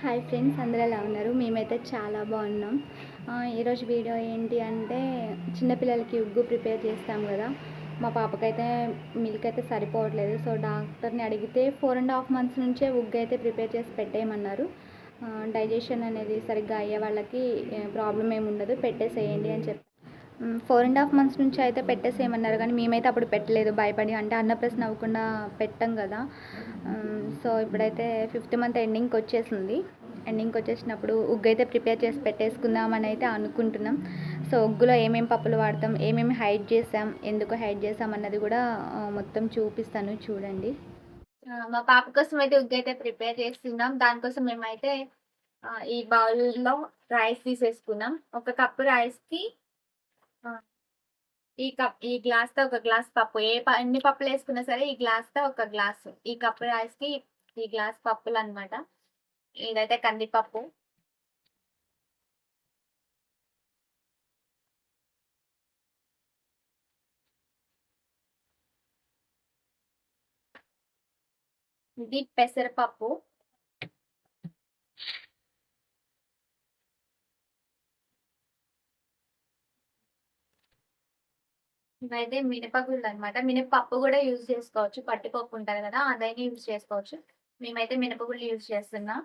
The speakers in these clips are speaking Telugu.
హాయ్ ఫ్రెండ్స్, అందరూ ఎలా ఉన్నారు? మేమైతే చాలా బాగున్నాం. ఈరోజు వీడియో ఏంటి అంటే, చిన్నపిల్లలకి ఉగ్గు ప్రిపేర్ చేస్తాం కదా. మా పాపకైతే మిల్క్ అయితే సరిపోవట్లేదు. సో డాక్టర్ని అడిగితే 4.5 months నుంచే ఉగ్గు అయితే ప్రిపేర్ చేసి పెట్టేయమన్నారు. డైజెషన్ అనేది సరిగ్గా అయ్యే వాళ్ళకి ప్రాబ్లం ఏమి ఉండదు, పెట్టేసేయండి అని చెప్పి 4.5 months నుంచి అయితే పెట్టేసేయమన్నారు. కానీ మేమైతే అప్పుడు పెట్టలేదు, భయపడి. అంటే అన్నప్రశ్న అవ్వకుండా పెట్టాం కదా. సో ఇప్పుడైతే 5th month ఎండింగ్కి వచ్చేసింది. ఎండింగ్కి వచ్చేసినప్పుడు ఉగ్గు అయితే ప్రిపేర్ చేసి పెట్టేసుకుందామని అయితే అనుకుంటున్నాం. సో ఉగ్గులో ఏమేమి పప్పులు వాడతాం, ఏమేమి హైడ్ చేసాం, ఎందుకు హైడ్ చేసాం అన్నది కూడా మొత్తం చూపిస్తాను, చూడండి. మా పాప కోసం అయితే ఉగ్గు అయితే ప్రిపేర్ చేస్తున్నాం. దానికోసం మేమైతే ఈ బౌల్లో రైస్ తీసేసుకున్నాం. 1 కప్పు రైస్కి ఈ గ్లాస్‌తో 1 గ్లాస్ పప్పు. ఎన్ని పప్పులు వేసుకున్నా సరే ఈ గ్లాస్‌తో 1 గ్లాసు. ఈ కప్పు రైస్‌కి ఈ గ్లాస్ పప్పులనమాట. ఇదైతే కందిపప్పు. ఇది పెసరపప్పు. ఇవైతే మినపగుళ్ళనమాట. మినపప్పు కూడా యూజ్ చేసుకోవచ్చు. పట్టిపప్పు ఉంటది కదా, అదైనా యూజ్ చేసుకోవచ్చు. మేమైతే మినపగుళ్ళు యూజ్ చేస్తున్నాం.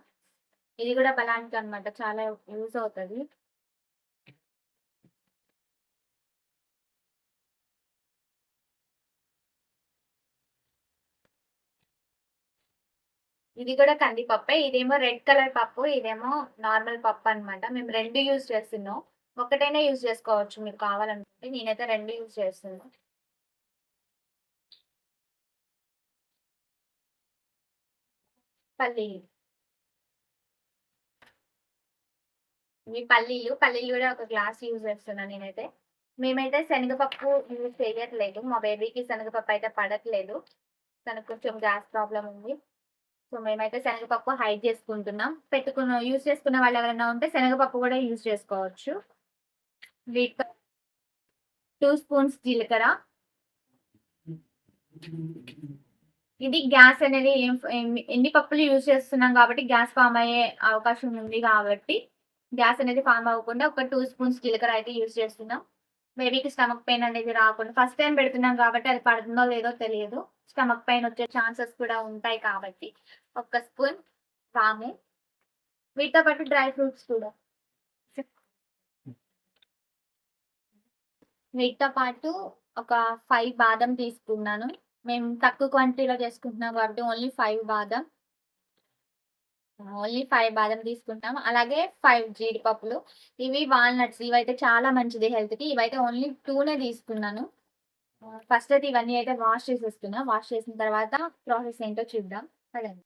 ఇది కూడా బలానికనమాట, చాలా యూజ్ అవుతది. ఇది కూడా కందిపప్పే. ఇదేమో రెడ్ కలర్ పప్పు, ఇదేమో నార్మల్ పప్పు అనమాట. మేము 2 యూజ్ చేస్తున్నాం. ఒకటైనా యూజ్ చేసుకోవచ్చు మీకు కావాలనుకుంటే. నేనైతే 2 యూజ్ చేస్తున్నా. పల్లీలు. ఇవి పల్లీలు కూడా 1 గ్లాస్ యూజ్ చేస్తున్నా నేనైతే. మేమైతే శనగపప్పు యూజ్ చేయట్లేదు. మా బేబీకి శనగపప్పు అయితే పడట్లేదు. తనకు కొంచెం గ్యాస్ ప్రాబ్లమ్ ఉంది. సో మేమైతే శనగపప్పు హైడ్ చేసుకుంటున్నాం. యూజ్ చేసుకున్న వాళ్ళు ఎవరైనా ఉంటే శనగపప్పు కూడా యూజ్ చేసుకోవచ్చు. వీటితో 2 స్పూన్స్ జీలకర్ర. ఇది గ్యాస్ అనేది ఎన్ని పప్పులు యూజ్ చేస్తున్నాం కాబట్టి గ్యాస్ ఫామ్ అయ్యే అవకాశం ఉంది కాబట్టి గ్యాస్ అనేది ఫామ్ అవ్వకుండా ఒక 2 స్పూన్స్ జీలకర్ర అయితే యూజ్ చేస్తున్నాం. బేబీకి స్టమక్ పెయిన్ అనేది రాకుండా. ఫస్ట్ టైం పెడుతున్నాం కాబట్టి అది పడుతుందో లేదో తెలియదు. స్టమక్ పెయిన్ వచ్చే ఛాన్సెస్ కూడా ఉంటాయి కాబట్టి 1 స్పూన్ వాము. వీటితో పాటు డ్రై ఫ్రూట్స్ కూడా. వీటితో పాటు ఒక 5 బాదం తీసుకున్నాను. మేము తక్కువ క్వాంటిటీలో చేసుకుంటున్నాం కాబట్టి ఓన్లీ 5 బాదం తీసుకుంటాం. అలాగే 5 జీడిపప్పులు. ఇవి వాల్‌నట్స్. ఇవైతే చాలా మంచిది హెల్త్‌కి. ఇవైతే ఓన్లీ 2నే తీసుకున్నాను. ఫస్ట్ అయితే ఇవన్నీ అయితే వాష్ చేసేసుకున్నా. వాష్ చేసిన తర్వాత ప్రాసెస్ ఏంటో చూద్దాం. పదండి.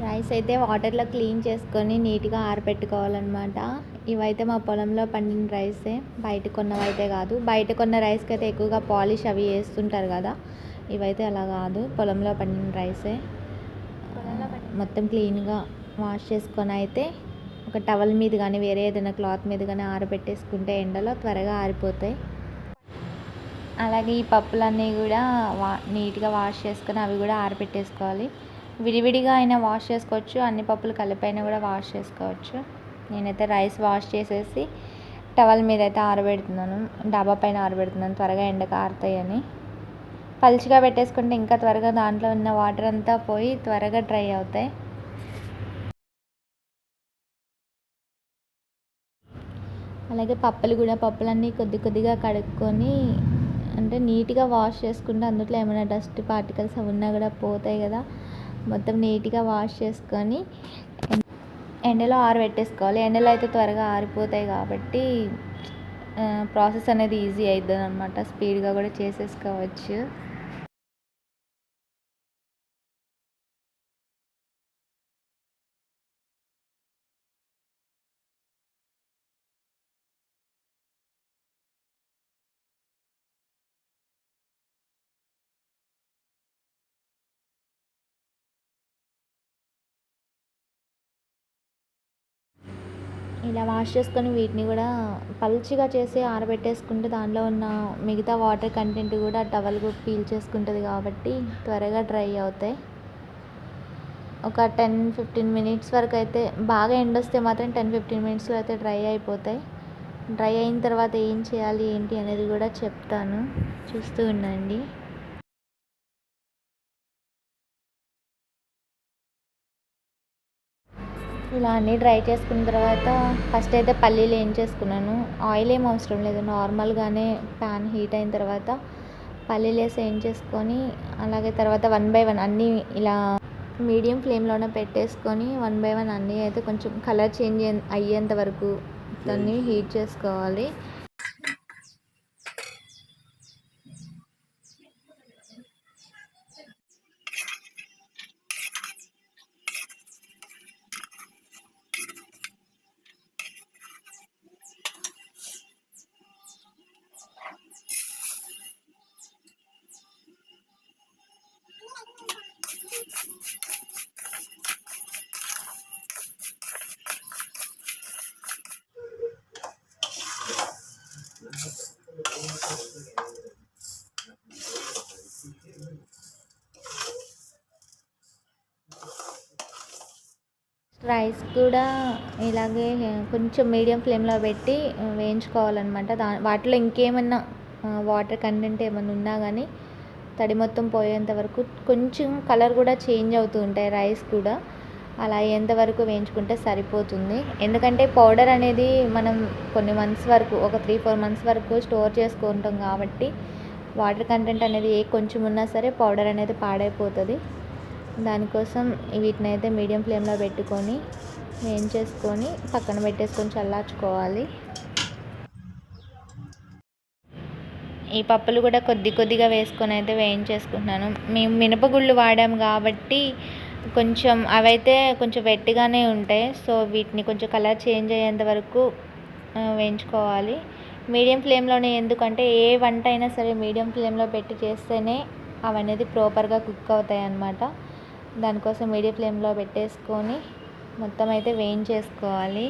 రైస్ అయితే వాటర్లో క్లీన్ చేసుకొని నీట్గా ఆరబెట్టుకోవాలన్నమాట. ఇవైతే మా పొలంలో పండిన రైసే, బయట కొన్నవైతే కాదు. బయట కొన్న రైస్కి అయితే ఎక్కువగా పాలిష్ అవి వేస్తుంటారు కదా, ఇవైతే అలా కాదు, పొలంలో పండిన రైసే. మొత్తం క్లీన్గా వాష్ చేసుకొని అయితే ఒక టవల్ మీద కానీ వేరే ఏదైనా క్లాత్ మీద కానీ ఆరబెట్టేసుకుంటే ఎండలో త్వరగా ఆరిపోతాయి. అలాగే ఈ పప్పులన్నీ కూడా నీట్గా వాష్ చేసుకొని అవి కూడా ఆరబెట్టేసుకోవాలి. విడివిడిగా అయినా వాష్ చేసుకోవచ్చు, అన్ని పప్పులు కలిపైనా కూడా వాష్ చేసుకోవచ్చు. నేనైతే రైస్ వాష్ చేసేసి టవల్ మీద అయితే ఆరబెడుతున్నాను, డాబా పైన ఆరబెడుతున్నాను, త్వరగా ఎండకు ఆరుతాయని. పలుచగా పెట్టేసుకుంటే ఇంకా త్వరగా దాంట్లో ఉన్న వాటర్ అంతా పోయి త్వరగా డ్రై అవుతాయి. అలాగే పప్పులన్నీ కొద్ది కొద్దిగా కడుక్కొని, అంటే నీట్గా వాష్ చేసుకుంటే అందులో ఏమైనా డస్ట్ పార్టికల్స్ అవి ఉన్నా కూడా పోతాయి కదా. మొత్తం నీట్గా వాష్ చేసుకొని ఎండలో ఆరబెట్టేసుకోవాలి. ఎండలో అయితే త్వరగా ఆరిపోతాయి కాబట్టి ప్రాసెస్ అనేది ఈజీ అవుతుంది అనమాట, స్పీడ్గా కూడా చేసేసుకోవచ్చు. ఇలా వాష్ చేసుకొని వీటిని కూడా పల్చిగా చేసి ఆరబెట్టేసుకుంటే దానిలో ఉన్న మిగతా వాటర్ కంటెంట్ కూడా టవల్ పీల్ చేసుకుంటుంది కాబట్టి త్వరగా డ్రై అవుతాయి. ఒక 10-15 మినిట్స్ వరకు అయితే బాగా ఎండొస్తే మాత్రం 10-15 మినిట్స్లో అయితే డ్రై అయిపోతాయి. డ్రై అయిన తర్వాత ఏం చేయాలి ఏంటి అనేది కూడా చెప్తాను, చూస్తూ ఉండండి. ఇలా అన్నీ డ్రై చేసుకున్న తర్వాత ఫస్ట్ అయితే పల్లీలు వేయించేసుకున్నాను. ఆయిల్ ఏం అవసరం లేదు, నార్మల్గానే ప్యాన్ హీట్ అయిన తర్వాత పల్లీలు వేసి వేయించేసుకొని, అలాగే తర్వాత 1 by 1 అన్నీ ఇలా మీడియం ఫ్లేమ్లోనే పెట్టేసుకొని 1 by 1 అన్నీ అయితే కొంచెం కలర్ చేంజ్ అయ్యేంత వరకు దాన్ని హీట్ చేసుకోవాలి. రైస్ కూడా ఇలాగే కొంచెం మీడియం ఫ్లేమ్లో పెట్టి వేయించుకోవాలన్నమాట. వాటిలో ఇంకేమన్నా వాటర్ కంటెంట్ ఏమైనా ఉన్నా కానీ తడి మొత్తం పోయేంత వరకు, కొంచెం కలర్ కూడా చేంజ్ అవుతూ ఉంటాయి రైస్ కూడా, అలా అయ్యేంత వరకు వేయించుకుంటే సరిపోతుంది. ఎందుకంటే పౌడర్ అనేది మనం కొన్ని మంత్స్ వరకు, ఒక 3-4 మంత్స్ వరకు స్టోర్ చేసుకుంటాం కాబట్టి వాటర్ కంటెంట్ అనేది కొంచెం ఉన్నా సరే పౌడర్ అనేది పాడైపోతుంది. దానికోసం వీటిని అయితే మీడియం ఫ్లేమ్లో పెట్టుకొని వేయించేసుకొని పక్కన పెట్టేసుకొని చల్లార్చుకోవాలి. ఈ పప్పులు కూడా కొద్దిగా వేసుకొని అయితే వేయించేసుకుంటున్నాను. మేము మినపగుళ్ళు వాడాము కాబట్టి కొంచెం అవైతే కొంచెం వెట్టిగానే ఉంటాయి. సో వీటిని కొంచెం కలర్ చేంజ్ అయ్యేంత వరకు వేయించుకోవాలి మీడియం ఫ్లేమ్లోనే. ఎందుకంటే ఏ వంట అయినా సరే మీడియం ఫ్లేమ్లో పెట్టి చేస్తేనే అవనేది ప్రాపర్గా కుక్ అవుతాయి అన్నమాట. దానికోసం మీడియం ఫ్లేమ్లో పెట్టేసుకొని మొత్తం అయితే వేయించేసుకోవాలి.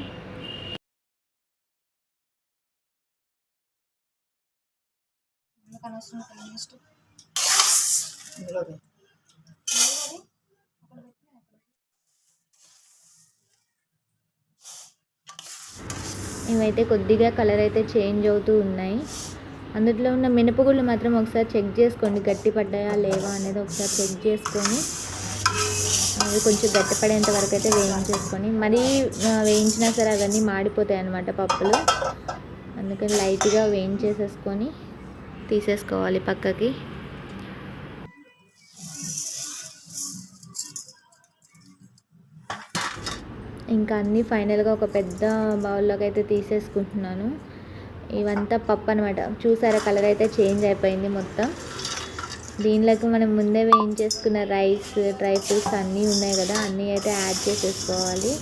ఇవైతే కొద్దిగా కలర్ అయితే చేంజ్ అవుతూ ఉన్నాయి. అందులో ఉన్న మినపగుళ్ళు మాత్రం ఒకసారి చెక్ చేసుకోండి, గట్టి పడ్డాయా లేవా అనేది ఒకసారి చెక్ చేసుకొని అవి కొంచెం గట్టిపడేంత వరకు అయితే వేయించేసుకొని, మరీ వేయించినా సరే అవన్నీ మాడిపోతాయి అన్నమాట పప్పులు. అందుకని లైట్గా వేయించేసేసుకొని తీసేసుకోవాలి పక్కకి. ఇంకా అన్నీ ఫైనల్గా ఒక పెద్ద బౌల్లోకి అయితే తీసేసుకుంటున్నాను. ఇవంతా పప్పు అనమాట. చూసారా కలర్ అయితే చేంజ్ అయిపోయింది మొత్తం. దీనిలోకి మనం ముందే వేయించేసుకున్న రైస్, డ్రై ఫ్రూట్స్ అన్నీ ఉన్నాయి కదా, అన్నీ అయితే యాడ్ చేసేసుకోవాలి.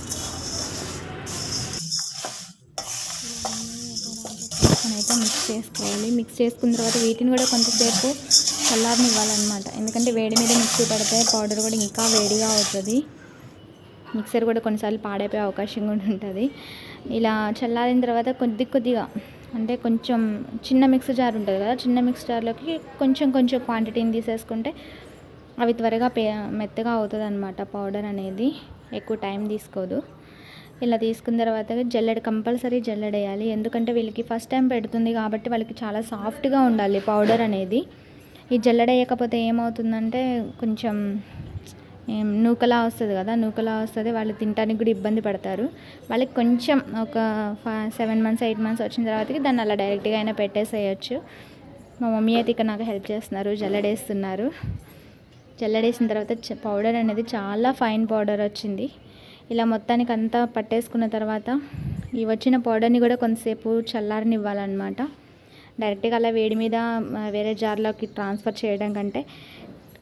అయితే మిక్స్ చేసుకోవాలి. మిక్స్ చేసుకున్న తర్వాత వీటిని కూడా కొంతసేపు చల్లారనివ్వాలన్నమాట. ఎందుకంటే వేడి మీద మిక్సీ పడితే పౌడర్ కూడా ఇంకా వేడిగా అవుతుంది. మిక్సర్ కూడా కొన్నిసార్లు పాడైపోయే అవకాశం కూడా ఉంటుంది. ఇలా చల్లారిన తర్వాత కొద్దిగా అంటే కొంచెం చిన్న మిక్సర్ జార్ ఉంటుంది కదా, చిన్న మిక్సర్ జార్లోకి కొంచెం క్వాంటిటీని తీసేసుకుంటే అవి త్వరగా మెత్తగా అవుతుంది అన్నమాట. పౌడర్ అనేది ఎక్కువ టైం తీసుకోదు. ఇలా తీసుకున్న తర్వాత కంపల్సరీ జల్లెడ వేయాలి. ఎందుకంటే వీళ్ళకి ఫస్ట్ టైం పెడుతుంది కాబట్టి వాళ్ళకి చాలా సాఫ్ట్గా ఉండాలి పౌడర్ అనేది. ఈ జల్లెడ వేయకపోతే ఏమవుతుందంటే కొంచెం నూకలా వస్తుంది కదా, నూకలా వస్తుంది, వాళ్ళు తినడానికి కూడా ఇబ్బంది పడతారు. వాళ్ళకి కొంచెం ఒక 7 months 8 months వచ్చిన తర్వాతకి దాన్ని అలా డైరెక్ట్గా అయినా పెట్టేసేయచ్చు. మా మమ్మీ అయితే ఇక్కడ నాకు హెల్ప్ చేస్తున్నారు, జల్లెడేస్తున్నారు. జల్లెడేసిన తర్వాత పౌడర్ అనేది చాలా ఫైన్ పౌడర్ వచ్చింది. ఇలా మొత్తానికి అంతా పట్టేసుకున్న తర్వాత ఈ వచ్చిన పౌడర్ని కూడా కొంతసేపు చల్లారనివ్వాలన్నమాట. డైరెక్ట్గా అలా వేడి మీద వేరే జార్లోకి ట్రాన్స్ఫర్ చేయడం కంటే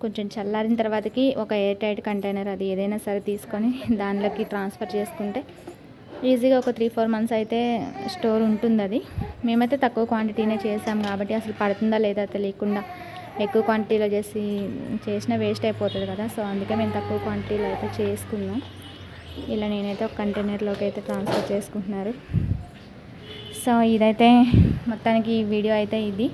కొంచెం చల్లారిన తర్వాతకి ఒక ఎయిర్ టైట్ కంటైనర్, అది ఏదైనా సరే తీసుకొని దానిలోకి ట్రాన్స్ఫర్ చేసుకుంటే ఈజీగా ఒక 3-4 months అయితే స్టోర్ ఉంటుంది. అది మేమైతే తక్కువ క్వాంటిటీనే చేసాం కాబట్టి అసలు పడుతుందా లేదా తెలియకుండా ఎక్కువ క్వాంటిటీలో చేసినా వేస్ట్ అయిపోతుంది కదా. సో అందుకే మేము తక్కువ క్వాంటిటీలో అయితే చేసుకున్నాం. ఇలా నేనైతే ఒక కంటైనర్లోకి అయితే ట్రాన్స్ఫర్ చేసుకుంటున్నారు. సో ఇదైతే మొత్తానికి ఈ వీడియో అయితే ఇది.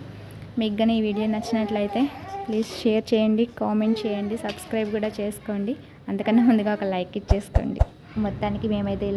మీకు కానీ ఈ వీడియో నచ్చినట్లయితే ప్లీజ్ షేర్ చేయండి, కామెంట్ చేయండి, సబ్స్క్రైబ్ కూడా చేసుకోండి. అంతకన్నా ముందుగా ఒక లైక్ ఇచ్చేసుకోండి. మొత్తానికి మేమైతే ఇలా